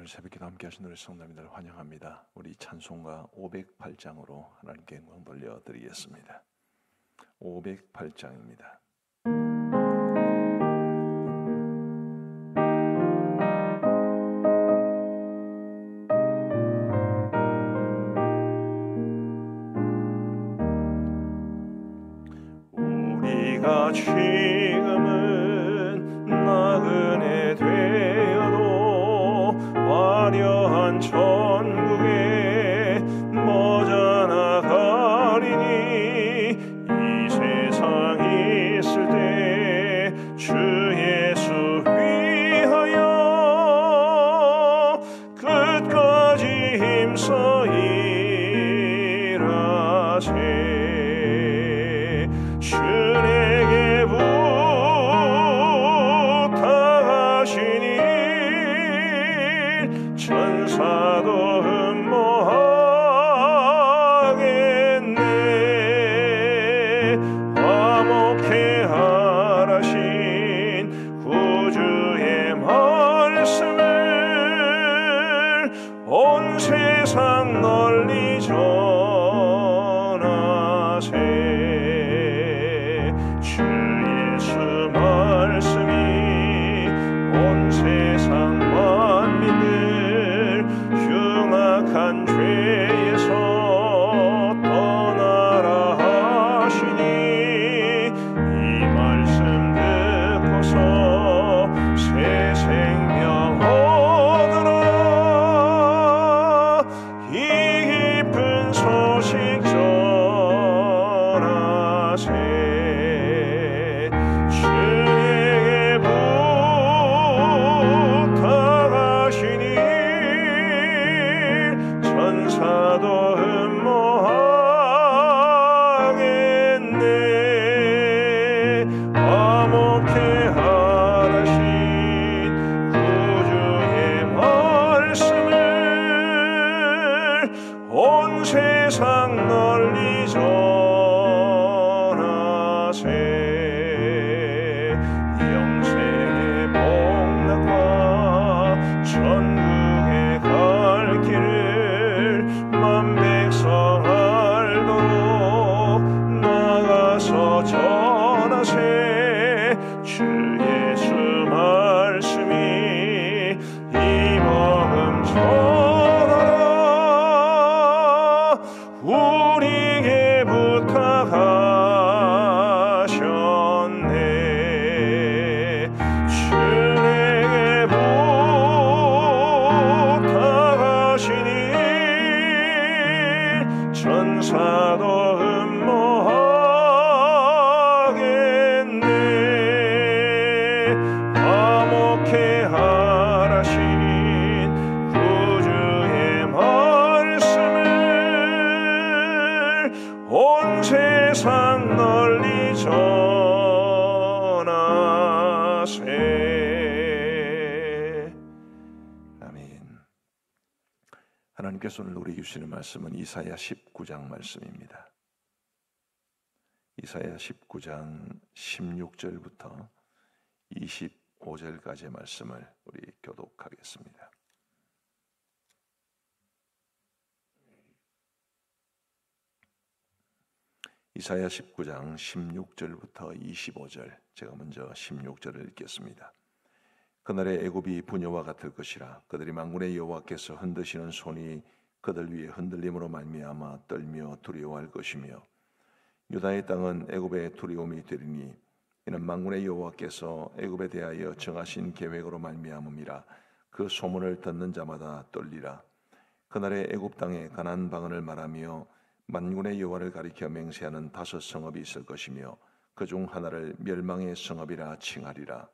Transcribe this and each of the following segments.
오늘 새벽기도 함께 하신 우리 성도님들 환영합니다. 우리 찬송가 508장으로 하나님께 영광 돌려드리겠습니다. 508장입니다. 우리가 지금은 나그네 되어도 화려한 천국에 머져 나가리니 이 세상 있을 때 주 예수 위하여 끝까지 힘써 일하세. 주에게 부탁하시니 천사도 흠모하겠네. 화목해 하라신 구주의 말씀을 온 세상 널리 전하세. 주 예수 말씀이 온 세상 만민을 흉악한 죄에서 떠나라 하시니 이 말씀 듣고서 새 생명 얻으라. 이 기쁜 소식 전하세. 주에게 부탁하시니 천사도 흠모하겠네. 화목해 하라신 구주의 말씀을 온 세상 널리 전하세. 영생의 복락과 천국에 갈 길을 만백성 알도록 나가서 전하세. 주 예수 말씀이 이먹음 전하라. 우리에게 부탁하셨네. 주에게 부탁하시니 천사도 흠모하겠네. 화목해 하라신 구주의 말씀을 온 세상 널리 전하세. 아멘. 하나님께서 오늘 우리에게 주시는 말씀은 이사야 19장 말씀입니다. 이사야 19장 16절부터 25절까지의 말씀을 우리 교독하겠습니다. 이사야 19장 16절부터 25절, 제가 먼저 16절을 읽겠습니다. 그날에 애굽이 부녀와 같을 것이라. 그들이 만군의 여호와께서 흔드시는 손이 그들 위에 흔들림으로 말미암아 떨며 두려워할 것이며 유다의 땅은 애굽의 두려움이 되리니 이는 만군의 여호와께서 애굽에 대하여 정하신 계획으로 말미암음이라. 그 소문을 듣는 자마다 떨리라. 그날에 애굽 땅에 가나안 방언을 말하며 만군의 여호와를 가리켜 맹세하는 5 성읍이 있을 것이며 그중 하나를 멸망의 성읍이라 칭하리라.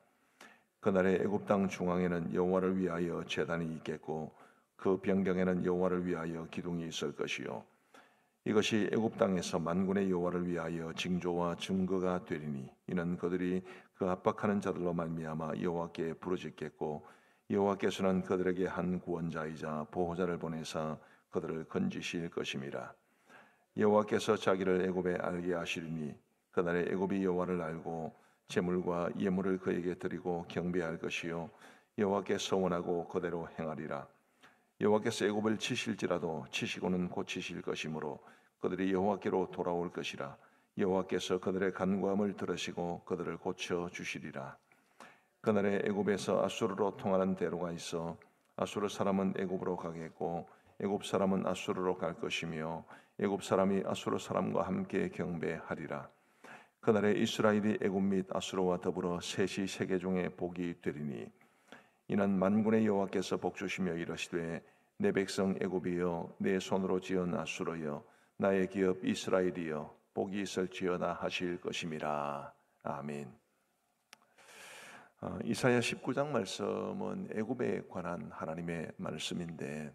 그날에 애굽 땅 중앙에는 여호와를 위하여 제단이 있겠고 그 변경에는 여호와를 위하여 기둥이 있을 것이요 이것이 애굽 땅에서 만군의 여호와를 위하여 징조와 증거가 되리니 이는 그들이 그 압박하는 자들로 말미암아 여호와께 부르짖겠고 여호와께서는 그들에게 한 구원자이자 보호자를 보내사 그들을 건지실 것임이라. 여호와께서 자기를 애굽에 알게 하시리니 그날에 애굽이 여호와를 알고 제물과 예물을 그에게 드리고 경배할 것이요 여호와께 서원하고 그대로 행하리라. 여호와께서 애굽을 치실지라도 치시고는 고치실 것이므로 그들이 여호와께로 돌아올 것이라. 여호와께서 그들의 간구함을 들으시고 그들을 고쳐 주시리라. 그날에 애굽에서 아수르로 통하는 대로가 있어 아수르 사람은 애굽으로 가겠고 애굽 사람은 아수르로 갈 것이며 애굽 사람이 아수르 사람과 함께 경배하리라. 그날에 이스라엘이 애굽 및 아수르와 더불어 셋이 세계 중에 복이 되리니 이는 만군의 여호와께서 복주시며 이르시되 내 백성 애굽이여 내 손으로 지은 아수르여 나의 기업 이스라엘이여 복이 있을지어다 하실 것임이라. 아멘. 이사야 19장 말씀은 애굽에 관한 하나님의 말씀인데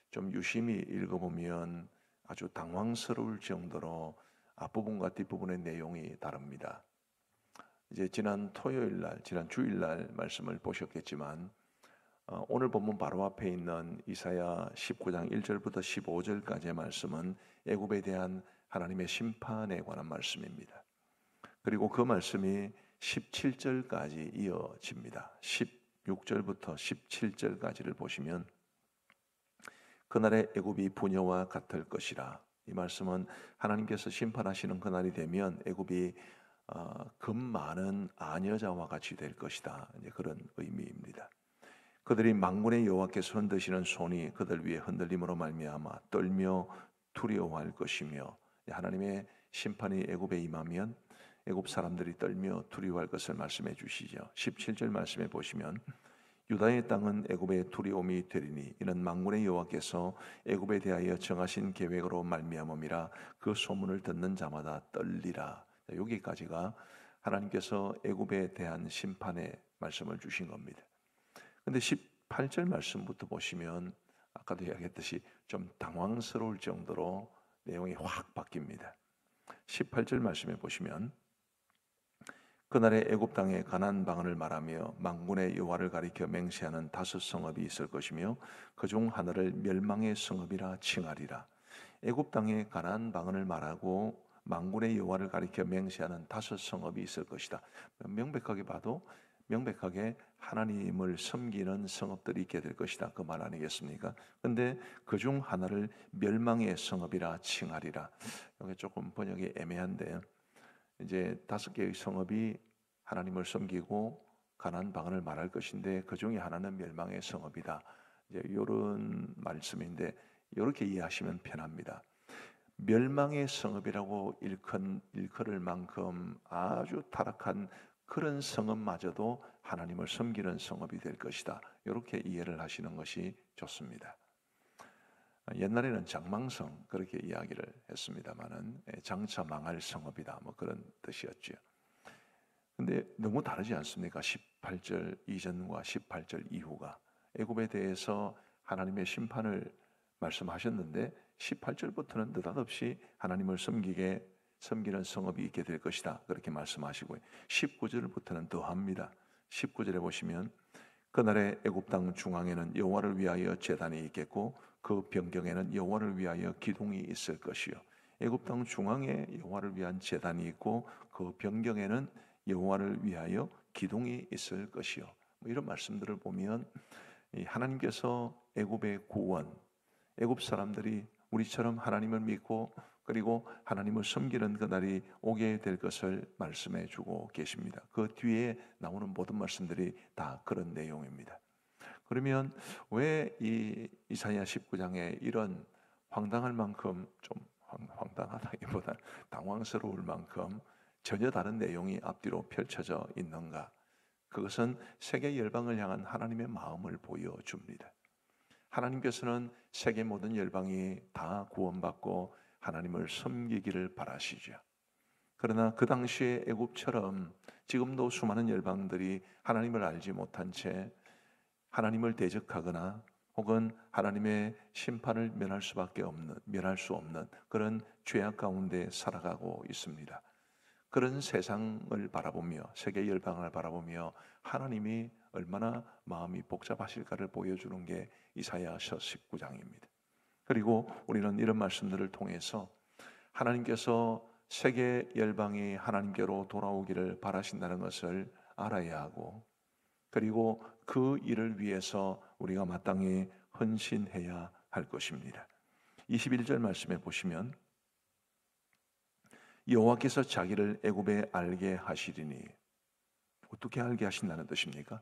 좀 유심히 읽어보면 아주 당황스러울 정도로 앞부분과 뒷부분의 내용이 다릅니다. 이제 지난 토요일 날, 지난 주일 날 말씀을 보셨겠지만 오늘 본문 바로 앞에 있는 이사야 19장 1절부터 15절까지의 말씀은 애굽에 대한 하나님의 심판에 관한 말씀입니다. 그리고 그 말씀이 17절까지 이어집니다. 16절부터 17절까지를 보시면 그날의 애굽이 부녀와 같을 것이라. 이 말씀은 하나님께서 심판하시는 그날이 되면 애굽이 금 많은 아녀자와 같이 될 것이다. 이제 그런 의미입니다. 그들이 만군의 여호와께서 흔드시는 손이 그들 위에 흔들림으로 말미암아 떨며 두려워할 것이며, 하나님의 심판이 애굽에 임하면 애굽 사람들이 떨며 두려워할 것을 말씀해 주시죠. 17절 말씀해 보시면 유다의 땅은 애굽의 두려움이 되리니 이는 만군의 여호와께서 애굽에 대하여 정하신 계획으로 말미암음이라. 그 소문을 듣는 자마다 떨리라. 여기까지가 하나님께서 애굽에 대한 심판의 말씀을 주신 겁니다. 근데 18절 말씀부터 보시면 아까도 이야기했듯이 좀 당황스러울 정도로 내용이 확 바뀝니다. 18절 말씀에 보시면 그날에 애굽 땅에 가나안 방언을 말하며 만군의 여호와를 가리켜 맹세하는 5 성읍이 있을 것이며 그중 하나를 멸망의 성읍이라 칭하리라. 애굽 땅에 가나안 방언을 말하고 만군의 여호와를 가리켜 맹세하는 5 성읍이 있을 것이다. 명백하게 봐도 명백하게 하나님을 섬기는 성읍들이 있게 될 것이다. 그 말 아니겠습니까? 근데 그중 하나를 멸망의 성읍이라 칭하리라. 이게 조금 번역이 애매한데 이제 5개의 성읍이 하나님을 섬기고 가나안 방언을 말할 것인데 그 중에 하나는 멸망의 성읍이다. 이제 이런 말씀인데 이렇게 이해하시면 편합니다. 멸망의 성읍이라고 일컬을 만큼 아주 타락한 그런 성읍마저도 하나님을 섬기는 성읍이 될 것이다. 이렇게 이해를 하시는 것이 좋습니다. 옛날에는 장망성 그렇게 이야기를 했습니다만은 장차 망할 성읍이다 뭐 그런 뜻이었죠. 근데 너무 다르지 않습니까? 18절 이전과 18절 이후가 애굽에 대해서 하나님의 심판을 말씀하셨는데 18절부터는 느닷없이 하나님을 섬기는 성읍이 있게 될 것이다 그렇게 말씀하시고요. 19절부터는 더합니다. 19절에 보시면 그날에 애굽 땅 중앙에는 여호와를 위하여 제단이 있겠고 그 변경에는 여호와를 위하여 기둥이 있을 것이요. 애굽 땅 중앙에 여호와를 위한 제단이 있고 그 변경에는 여호와를 위하여 기둥이 있을 것이요. 이런 말씀들을 보면 하나님께서 애굽의 구원, 애굽 사람들이 우리처럼 하나님을 믿고 그리고 하나님을 섬기는 그날이 오게 될 것을 말씀해 주고 계십니다. 그 뒤에 나오는 모든 말씀들이 다 그런 내용입니다. 그러면 왜 이 이사야 19장에 이런 황당할 만큼 좀 황당하다기보다 당황스러울 만큼 전혀 다른 내용이 앞뒤로 펼쳐져 있는가? 그것은 세계 열방을 향한 하나님의 마음을 보여줍니다. 하나님께서는 세계 모든 열방이 다 구원받고 하나님을 섬기기를 바라시죠. 그러나 그 당시에 애굽처럼 지금도 수많은 열방들이 하나님을 알지 못한 채 하나님을 대적하거나 혹은 하나님의 심판을 면할 수 없는 그런 죄악 가운데 살아가고 있습니다. 그런 세상을 바라보며 세계 열방을 바라보며 하나님이 얼마나 마음이 복잡하실까를 보여주는 게 이사야서 19장입니다. 그리고 우리는 이런 말씀들을 통해서 하나님께서 세계 열방이 하나님께로 돌아오기를 바라신다는 것을 알아야 하고 그리고 그 일을 위해서 우리가 마땅히 헌신해야 할 것입니다. 21절 말씀에 보시면 여호와께서 자기를 애굽에 알게 하시리니, 어떻게 알게 하신다는 뜻입니까?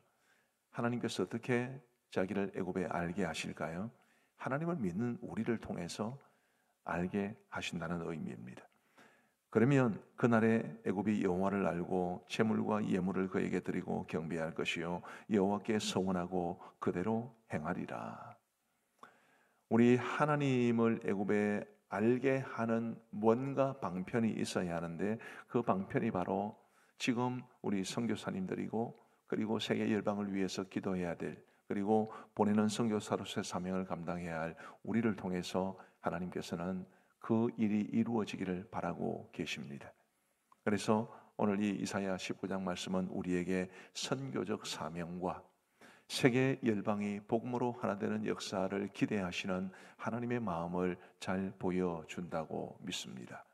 하나님께서 어떻게 자기를 애굽에 알게 하실까요? 하나님을 믿는 우리를 통해서 알게 하신다는 의미입니다. 그러면 그날에 애굽이 여호와를 알고 제물과 예물을 그에게 드리고 경배할 것이요 여호와께 서원하고 그대로 행하리라. 우리 하나님을 애굽에 알게 하는 뭔가 방편이 있어야 하는데, 그 방편이 바로 지금 우리 선교사님들이고, 그리고 세계 열방을 위해서 기도해야 될, 그리고 보내는 선교사로서의 사명을 감당해야 할 우리를 통해서 하나님께서는 그 일이 이루어지기를 바라고 계십니다. 그래서 오늘 이 이사야 19장 말씀은 우리에게 선교적 사명과 세계 열방이 복음으로 하나 되는 역사를 기대하시는 하나님의 마음을 잘 보여준다고 믿습니다.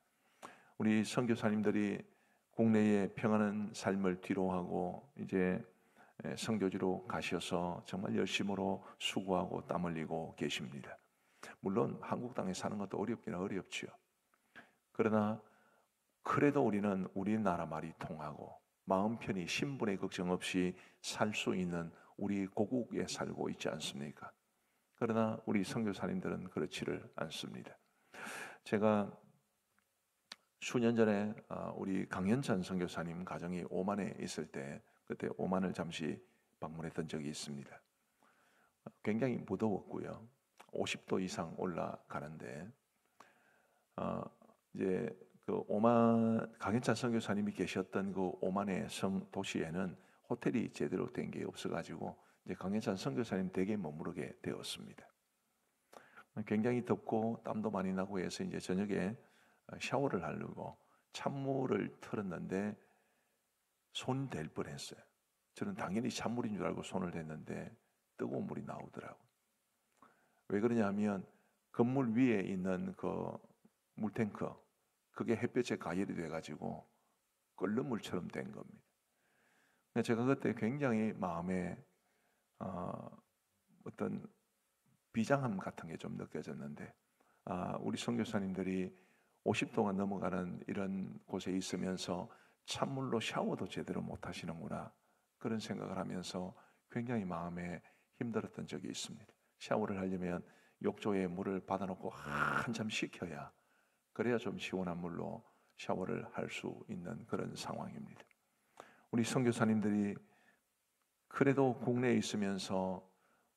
우리 선교사님들이 국내에 평안한 삶을 뒤로하고 이제 선교지로 가셔서 정말 열심으로 수고하고 땀 흘리고 계십니다. 물론 한국 땅에 사는 것도 어렵긴 어렵죠. 그러나 그래도 우리는 우리나라 말이 통하고 마음 편히 신분의 걱정 없이 살 수 있는 우리 고국에 살고 있지 않습니까? 그러나 우리 선교사님들은 그렇지를 않습니다. 제가 수년 전에 우리 강현찬 선교사님 가정이 오만에 있을 때, 그때 오만을 잠시 방문했던 적이 있습니다. 굉장히 무더웠고요. 50도 이상 올라가는데 이제 그 오만, 강현찬 선교사님이 계셨던 그 오만의 성 도시에는 호텔이 제대로 된 게 없어가지고 이제 강현찬 선교사님 댁에 머무르게 되었습니다. 굉장히 덥고 땀도 많이 나고 해서 이제 저녁에 샤워를 하려고 찬물을 틀었는데 손 댈 뻔했어요. 저는 당연히 찬물인 줄 알고 손을 댔는데 뜨거운 물이 나오더라고요. 왜 그러냐면 건물 위에 있는 그 물탱크, 그게 햇볕에 가열이 돼가지고 끓는 물처럼 된 겁니다. 제가 그때 굉장히 마음에 어떤 비장함 같은 게 좀 느껴졌는데, 우리 선교사님들이 50도가 넘어가는 이런 곳에 있으면서 찬물로 샤워도 제대로 못 하시는구나, 그런 생각을 하면서 굉장히 마음에 힘들었던 적이 있습니다. 샤워를 하려면 욕조에 물을 받아놓고 한참 식혀야, 그래야 좀 시원한 물로 샤워를 할 수 있는 그런 상황입니다. 우리 선교사님들이 그래도 국내에 있으면서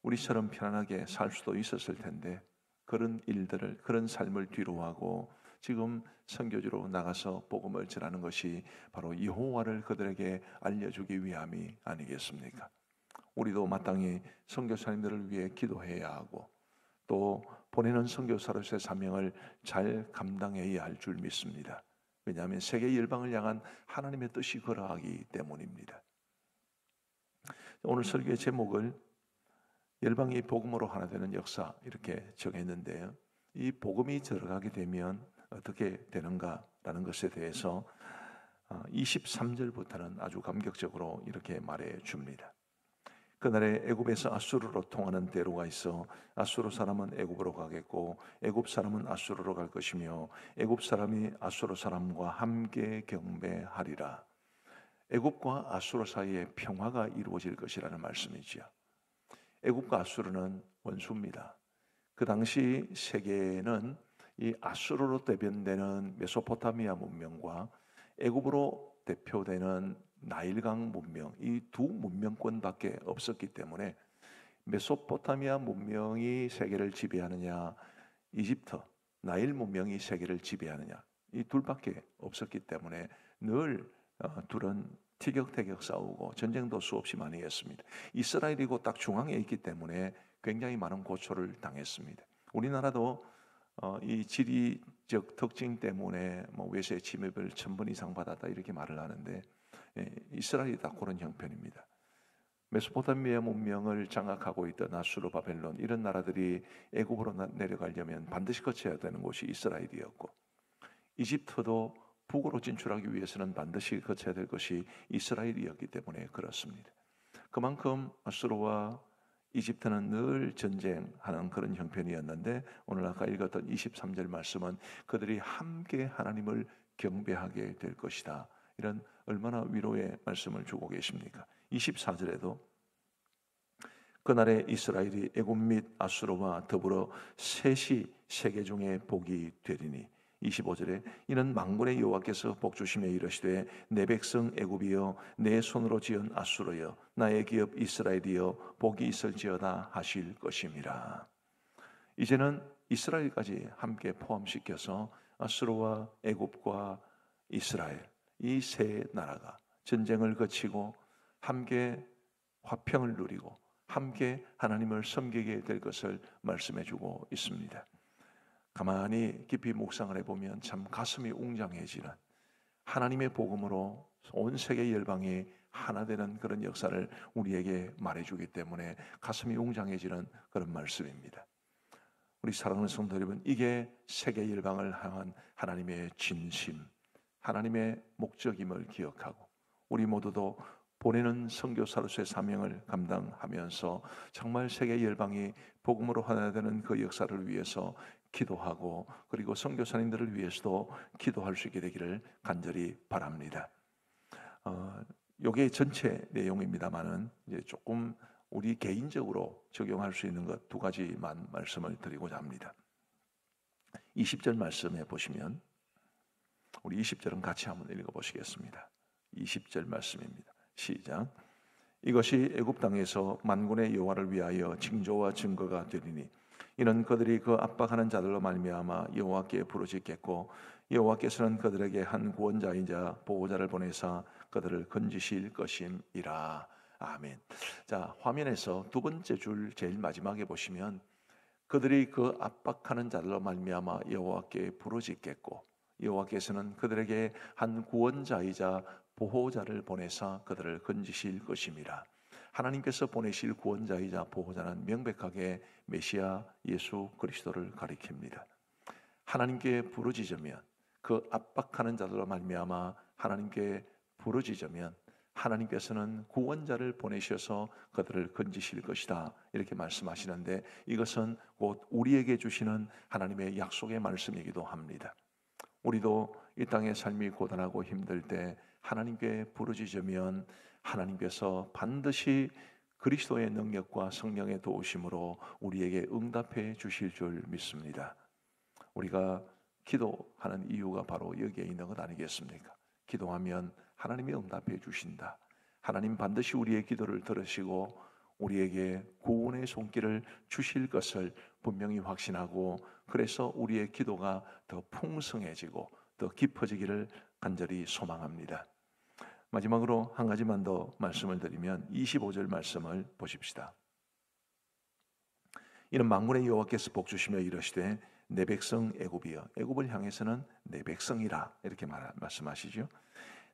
우리처럼 편안하게 살 수도 있었을 텐데, 그런 일들을, 그런 삶을 뒤로하고 지금 선교지로 나가서 복음을 전하는 것이 바로 여호와를 그들에게 알려주기 위함이 아니겠습니까? 우리도 마땅히 선교사님들을 위해 기도해야 하고, 또 보내는 선교사로서의 사명을 잘 감당해야 할 줄 믿습니다. 왜냐하면 세계 열방을 향한 하나님의 뜻이 그러하기 때문입니다. 오늘 설교의 제목을 열방이 복음으로 하나 되는 역사, 이렇게 정했는데요. 이 복음이 들어가게 되면 어떻게 되는가라는 것에 대해서 23절부터는 아주 감격적으로 이렇게 말해 줍니다. 그날에 애굽에서 아수르로 통하는 대로가 있어 아수르 사람은 애굽으로 가겠고 애굽 사람은 아수르로 갈 것이며 애굽 사람이 아수르 사람과 함께 경배하리라. 애굽과 아수르 사이에 평화가 이루어질 것이라는 말씀이지요. 애굽과 아수르는 원수입니다. 그 당시 세계는 이 아수르로 대변되는 메소포타미아 문명과 애굽으로 대표되는 나일강 문명, 이 두 문명권밖에 없었기 때문에 메소포타미아 문명이 세계를 지배하느냐, 이집트, 나일 문명이 세계를 지배하느냐, 이 둘밖에 없었기 때문에 늘 둘은 티격태격 싸우고 전쟁도 수없이 많이 했습니다. 이스라엘이고 딱 중앙에 있기 때문에 굉장히 많은 고초를 당했습니다. 우리나라도 이 지리적 특징 때문에 외세 침입을 1000번 이상 받았다, 이렇게 말을 하는데, 이스라엘이 딱 그런 형편입니다. 메소포타미아 문명을 장악하고 있던 아수르, 바벨론, 이런 나라들이 애굽으로 내려가려면 반드시 거쳐야 되는 곳이 이스라엘이었고, 이집트도 북으로 진출하기 위해서는 반드시 거쳐야 될 것이 이스라엘이었기 때문에 그렇습니다. 그만큼 아수르와 이집트는 늘 전쟁하는 그런 형편이었는데, 오늘 아까 읽었던 23절 말씀은 그들이 함께 하나님을 경배하게 될 것이다. 이런 얼마나 위로의 말씀을 주고 계십니까? 24절에도 그날에 이스라엘이 애굽 및 아수르와 더불어 셋이 세계 중에 복이 되리니, 25절에 이는 만군의 여호와께서 복 주시며 이르시되 내 백성 애굽이여 내 손으로 지은 아수르여 나의 기업 이스라엘이여 복이 있을지어다 하실 것임이라. 이제는 이스라엘까지 함께 포함시켜서 아수르와 애굽과 이스라엘, 이 세 나라가 전쟁을 거치고 함께 화평을 누리고 함께 하나님을 섬기게 될 것을 말씀해 주고 있습니다. 가만히 깊이 묵상을 해보면 참 가슴이 웅장해지는, 하나님의 복음으로 온 세계 열방이 하나 되는 그런 역사를 우리에게 말해주기 때문에 가슴이 웅장해지는 그런 말씀입니다. 우리 사랑하는 성도 여러분, 이게 세계 열방을 향한 하나님의 진심, 하나님의 목적임을 기억하고 우리 모두도 보내는 선교사로서의 사명을 감당하면서 정말 세계 열방이 복음으로 하나 되는 그 역사를 위해서 기도하고, 그리고 선교사님들을 위해서도 기도할 수 있게 되기를 간절히 바랍니다. 요게 전체 내용입니다만은 이제 조금 우리 개인적으로 적용할 수 있는 것 두 가지만 말씀을 드리고자 합니다. 20절 말씀에 보시면, 우리 20절은 같이 한번 읽어보시겠습니다. 20절 말씀입니다. 시작. 이것이 애굽 땅에서 만군의 여호와를 위하여 징조와 증거가 되리니 이는 그들이 그 압박하는 자들로 말미암아 여호와께 부르짖겠고 여호와께서는 그들에게 한 구원자이자 보호자를 보내사 그들을 건지실 것임이라. 아멘. 자, 화면에서 두 번째 줄 제일 마지막에 보시면 그들이 그 압박하는 자들로 말미암아 여호와께 부르짖겠고 여호와께서는 그들에게 한 구원자이자 보호자를 보내사 그들을 건지실 것임이라. 하나님께서 보내실 구원자이자 보호자는 명백하게 메시아 예수 그리스도를 가리킵니다. 하나님께 부르짖으면, 그 압박하는 자들로 말미암아 하나님께 부르짖으면 하나님께서는 구원자를 보내셔서 그들을 건지실 것이다, 이렇게 말씀하시는데, 이것은 곧 우리에게 주시는 하나님의 약속의 말씀이기도 합니다. 우리도 이 땅의 삶이 고단하고 힘들 때 하나님께 부르짖으면 하나님께서 반드시 그리스도의 능력과 성령의 도우심으로 우리에게 응답해 주실 줄 믿습니다. 우리가 기도하는 이유가 바로 여기에 있는 것 아니겠습니까? 기도하면 하나님이 응답해 주신다. 하나님 반드시 우리의 기도를 들으시고 우리에게 구원의 손길을 주실 것을 분명히 확신하고, 그래서 우리의 기도가 더 풍성해지고 더 깊어지기를 간절히 소망합니다. 마지막으로 한 가지만 더 말씀을 드리면 25절 말씀을 보십시다. 이는 만군의 여호와께서 복 주시며 이르시되 내 백성 애굽이여, 애굽을 향해서는 내 백성이라 이렇게 말씀하시죠.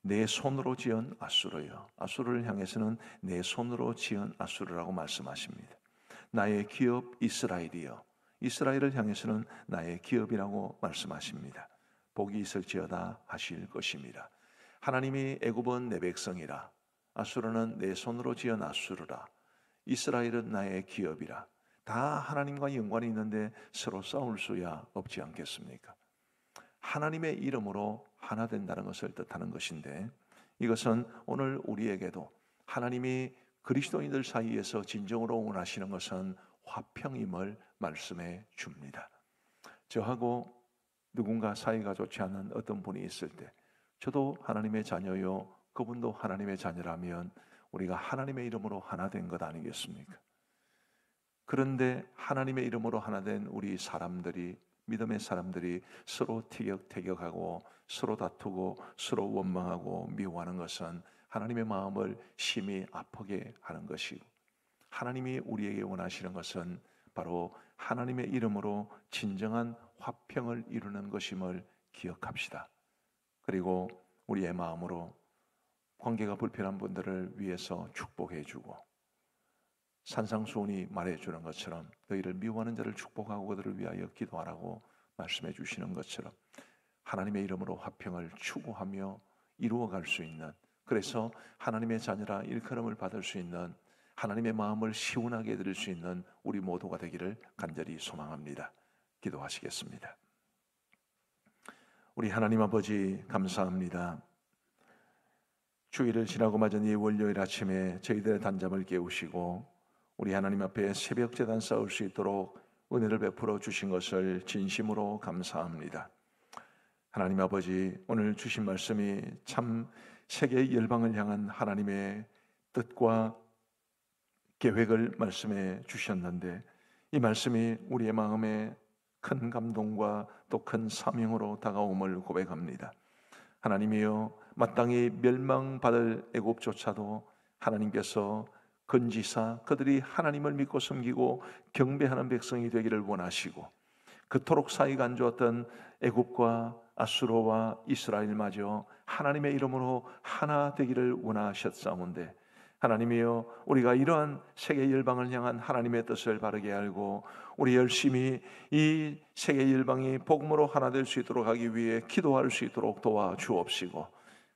내 손으로 지은 아수르여, 아수르를 향해서는 내 손으로 지은 아수르라고 말씀하십니다. 나의 기업 이스라엘이여, 이스라엘을 향해서는 나의 기업이라고 말씀하십니다. 복이 있을지어다 하실 것입니다. 하나님이 애굽은 내 백성이라, 아수르는 내 손으로 지은 아수르라, 이스라엘은 나의 기업이라, 다 하나님과 연관이 있는데 서로 싸울 수야 없지 않겠습니까? 하나님의 이름으로 하나 된다는 것을 뜻하는 것인데, 이것은 오늘 우리에게도 하나님이 그리스도인들 사이에서 진정으로 원하시는 것은 화평임을 말씀해 줍니다. 저하고 누군가 사이가 좋지 않은 어떤 분이 있을 때, 저도 하나님의 자녀요, 그분도 하나님의 자녀라면 우리가 하나님의 이름으로 하나 된 것 아니겠습니까? 그런데 하나님의 이름으로 하나 된 우리 사람들이, 믿음의 사람들이 서로 티격태격하고 서로 다투고 서로 원망하고 미워하는 것은 하나님의 마음을 심히 아프게 하는 것이고, 하나님이 우리에게 원하시는 것은 바로 하나님의 이름으로 진정한 화평을 이루는 것임을 기억합시다. 그리고 우리의 마음으로 관계가 불편한 분들을 위해서 축복해 주고, 산상수훈이 말해주는 것처럼 너희를 미워하는 자를 축복하고 그들을 위하여 기도하라고 말씀해 주시는 것처럼 하나님의 이름으로 화평을 추구하며 이루어갈 수 있는, 그래서 하나님의 자녀라 일컬음을 받을 수 있는 하나님의 마음을 시원하게 해드릴 수 있는 우리 모두가 되기를 간절히 소망합니다. 기도하시겠습니다. 우리 하나님 아버지 감사합니다. 주일을 지나고 맞은 이 월요일 아침에 저희들의 단잠을 깨우시고 우리 하나님 앞에 새벽 제단 쌓을 수 있도록 은혜를 베풀어 주신 것을 진심으로 감사합니다. 하나님 아버지, 오늘 주신 말씀이 참 세계 열방을 향한 하나님의 뜻과 계획을 말씀해 주셨는데 이 말씀이 우리의 마음에 큰 감동과 또 큰 사명으로 다가옴을 고백합니다. 하나님이여, 마땅히 멸망받을 애굽조차도 하나님께서 건지사 그들이 하나님을 믿고 섬기고 경배하는 백성이 되기를 원하시고, 그토록 사이가 안 좋았던 애굽과 아수르와 이스라엘마저 하나님의 이름으로 하나 되기를 원하셨사온데, 하나님이여, 우리가 이러한 세계 열방을 향한 하나님의 뜻을 바르게 알고 우리 열심히 이 세계 열방이 복음으로 하나 될 수 있도록 하기 위해 기도할 수 있도록 도와주옵시고,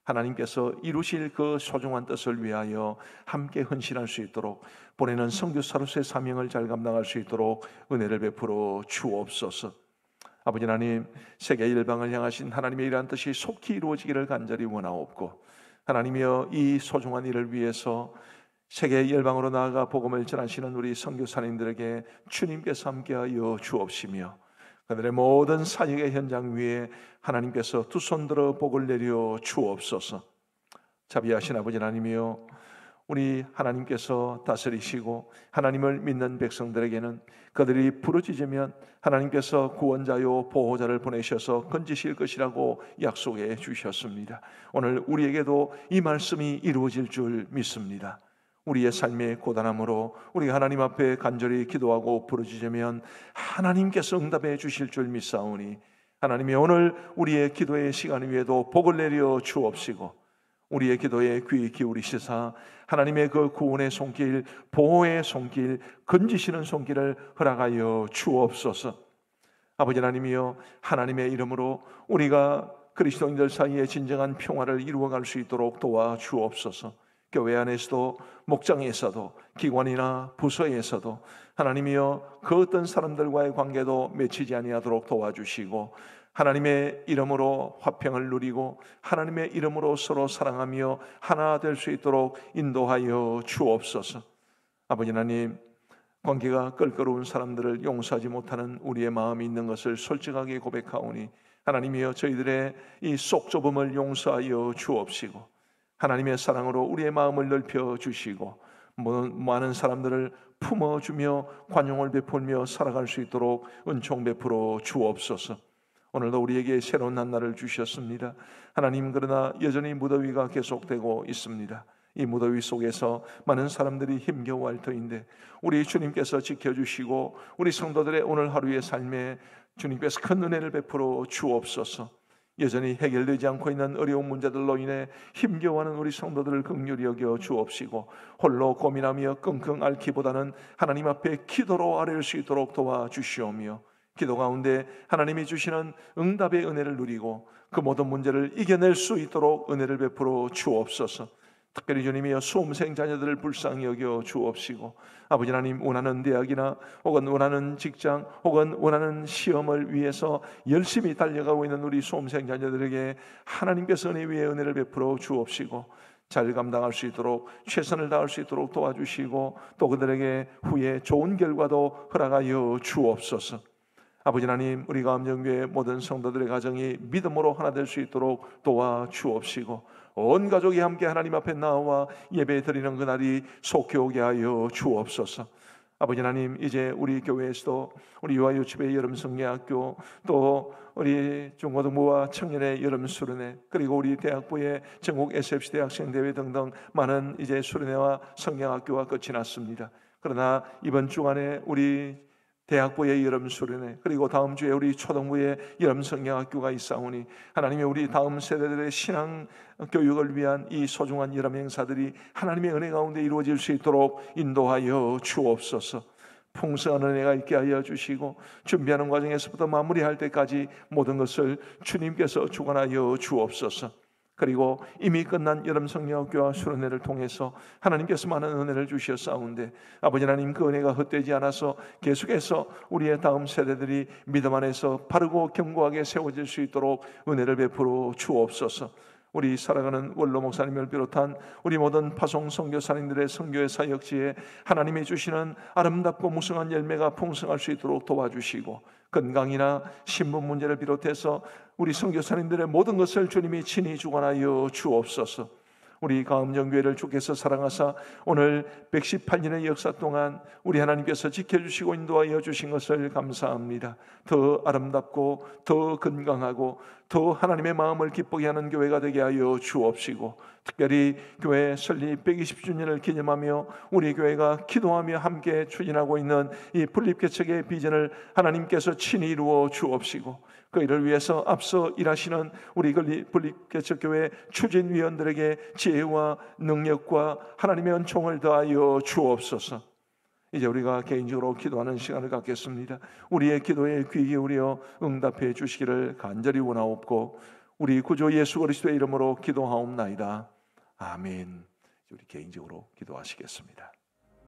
하나님께서 이루실 그 소중한 뜻을 위하여 함께 헌신할 수 있도록, 보내는 선교사로서의 사명을 잘 감당할 수 있도록 은혜를 베풀어 주옵소서. 아버지 하나님, 세계 열방을 향하신 하나님의 이러한 뜻이 속히 이루어지기를 간절히 원하옵고, 하나님이여, 이 소중한 일을 위해서 세계 열방으로 나아가 복음을 전하시는 우리 선교사님들에게 주님께서 함께하여 주옵시며, 그들의 모든 사역의 현장 위에 하나님께서 두 손 들어 복을 내려 주옵소서. 자비하신 아버지 하나님이여, 우리 하나님께서 다스리시고 하나님을 믿는 백성들에게는 그들이 부르짖으면 하나님께서 구원자요 보호자를 보내셔서 건지실 것이라고 약속해 주셨습니다. 오늘 우리에게도 이 말씀이 이루어질 줄 믿습니다. 우리의 삶의 고단함으로 우리가 하나님 앞에 간절히 기도하고 부르짖으면 하나님께서 응답해 주실 줄 믿사오니, 하나님이 오늘 우리의 기도의 시간 위에도 복을 내려 주옵시고, 우리의 기도에 귀 기울이시사 하나님의 그 구원의 손길, 보호의 손길, 건지시는 손길을 허락하여 주옵소서. 아버지 하나님이여, 하나님의 이름으로 우리가 그리스도인들 사이에 진정한 평화를 이루어갈 수 있도록 도와주옵소서. 교회 안에서도, 목장에서도, 기관이나 부서에서도 하나님이여, 그 어떤 사람들과의 관계도 맺히지 아니하도록 도와주시고, 하나님의 이름으로 화평을 누리고 하나님의 이름으로 서로 사랑하며 하나 될 수 있도록 인도하여 주옵소서. 아버지 하나님, 관계가 껄끄러운 사람들을 용서하지 못하는 우리의 마음이 있는 것을 솔직하게 고백하오니, 하나님이여, 저희들의 이 속 좁음을 용서하여 주옵시고, 하나님의 사랑으로 우리의 마음을 넓혀 주시고 많은 사람들을 품어주며 관용을 베풀며 살아갈 수 있도록 은총 베풀어 주옵소서. 오늘도 우리에게 새로운 한 날을 주셨습니다. 하나님, 그러나 여전히 무더위가 계속되고 있습니다. 이 무더위 속에서 많은 사람들이 힘겨워할 터인데 우리 주님께서 지켜주시고 우리 성도들의 오늘 하루의 삶에 주님께서 큰 은혜를 베풀어 주옵소서. 여전히 해결되지 않고 있는 어려운 문제들로 인해 힘겨워하는 우리 성도들을 긍휼히 여겨 주옵시고, 홀로 고민하며 끙끙 앓기보다는 하나님 앞에 기도로 아뢰일 수 있도록 도와주시오며, 기도 가운데 하나님이 주시는 응답의 은혜를 누리고 그 모든 문제를 이겨낼 수 있도록 은혜를 베풀어 주옵소서. 특별히 주님이여, 수험생 자녀들을 불쌍히 여겨 주옵시고, 아버지 하나님, 원하는 대학이나 혹은 원하는 직장 혹은 원하는 시험을 위해서 열심히 달려가고 있는 우리 수험생 자녀들에게 하나님께서 은혜 위에 은혜를 베풀어 주옵시고, 잘 감당할 수 있도록 최선을 다할 수 있도록 도와주시고, 또 그들에게 후에 좋은 결과도 허락하여 주옵소서. 아버지 하나님, 우리 감정교회 모든 성도들의 가정이 믿음으로 하나 될 수 있도록 도와주옵시고, 온 가족이 함께 하나님 앞에 나와 예배 드리는 그날이 속히 오게 하여 주옵소서. 아버지 하나님, 이제 우리 교회에서도 우리 유아유치부의 여름 성경학교, 또 우리 중고등부와 청년의 여름 수련회, 그리고 우리 대학부의 전국 SFC 대학생 대회 등등 많은 이제 수련회와 성경학교가 끝이 났습니다. 그러나 이번 주간에 우리 대학부의 여름 수련회, 그리고 다음 주에 우리 초등부의 여름 성경학교가 있사오니, 하나님의 우리 다음 세대들의 신앙 교육을 위한 이 소중한 여름 행사들이 하나님의 은혜 가운데 이루어질 수 있도록 인도하여 주옵소서. 풍성한 은혜가 있게 하여 주시고 준비하는 과정에서부터 마무리할 때까지 모든 것을 주님께서 주관하여 주옵소서. 그리고 이미 끝난 여름 성령학교와 수련회를 통해서 하나님께서 많은 은혜를 주셨사온데 아버지 하나님, 그 은혜가 헛되지 않아서 계속해서 우리의 다음 세대들이 믿음 안에서 바르고 견고하게 세워질 수 있도록 은혜를 베풀어 주옵소서. 우리 살아가는 원로 목사님을 비롯한 우리 모든 파송 선교사님들의 선교의 사역지에 하나님이 주시는 아름답고 무성한 열매가 풍성할 수 있도록 도와주시고, 건강이나 신분 문제를 비롯해서 우리 선교사님들의 모든 것을 주님이 친히 주관하여 주옵소서. 우리 가음정교회를 주께서 사랑하사 오늘 118년의 역사 동안 우리 하나님께서 지켜주시고 인도하여 주신 것을 감사합니다. 더 아름답고 더 건강하고 더 하나님의 마음을 기쁘게 하는 교회가 되게 하여 주옵시고, 특별히 교회 설립 120주년을 기념하며 우리 교회가 기도하며 함께 추진하고 있는 이 분립개척의 비전을 하나님께서 친히 이루어 주옵시고, 그 일을 위해서 앞서 일하시는 우리 분립개척교회 추진위원들에게 지혜와 능력과 하나님의 은총을 더하여 주옵소서. 이제 우리가 개인적으로 기도하는 시간을 갖겠습니다. 우리의 기도에 귀 기울여 응답해 주시기를 간절히 원하옵고 우리 구주 예수 그리스도의 이름으로 기도하옵나이다. 아멘. 우리 개인적으로 기도하시겠습니다.